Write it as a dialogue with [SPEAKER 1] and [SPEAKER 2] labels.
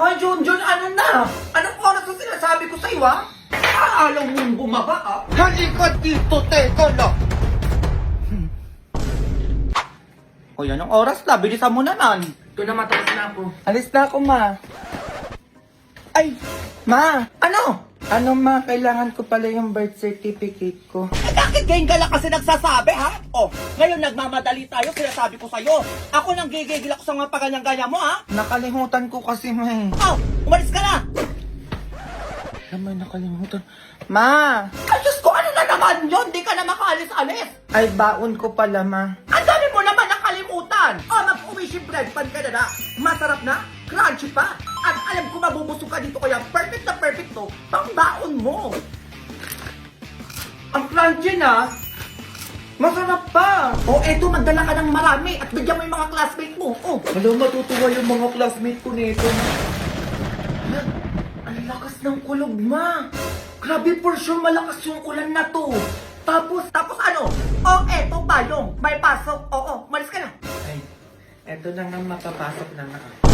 [SPEAKER 1] Ay, Junjun, ano na? Anong oras na sinasabi ko sa'yo, ha? Aalaw mong bumaba, ha? Halika dito, teka lang. O yan ang oras na, bilisan mo naman.
[SPEAKER 2] Ito na, matapos na ako.
[SPEAKER 1] Alis na ako, ma. Ay, ma, ano? Ano, ma, kailangan ko pala yung birth certificate ko.
[SPEAKER 3] Eh, bakit ngayon ka lang kasi nagsasabi, ha? Oh, ngayon nagmamadali tayo, sinasabi ko sa'yo. Ako nang gigigil ako sa mga paganyang-ganya mo, ha?
[SPEAKER 1] Nakalimutan ko kasi, ma.
[SPEAKER 3] Oh, umalis ka na!
[SPEAKER 1] Naman nakalimutan. Ma!
[SPEAKER 3] Ay, Diyos ko, ano na naman yun? Di ka na makaalis-alis.
[SPEAKER 1] Ay, baon ko pala, ma.
[SPEAKER 3] Ang dami mo naman nakalimutan. Oh, mag-uwi bread pan ka na na. Masarap na, crunchy pa. At alam ko mabubusog ka dito kaya perfect na perfect to. Pangbaon mo.
[SPEAKER 1] Ang crunchy na. Masarap pa.
[SPEAKER 3] Oh, eto, magdala ka ng marami at bigyan mo yung mga classmate mo. Oh,
[SPEAKER 1] Alam, matutuwa yung mga classmate ko nito.
[SPEAKER 3] ang lakas ng kulog, ma. Grabe, for sure malakas yung ulan na to. Tapos ano? Oh, eto, bayong. May pasok. Oo, malis ka na.
[SPEAKER 1] Ay, eto na nga, makapasok na nga.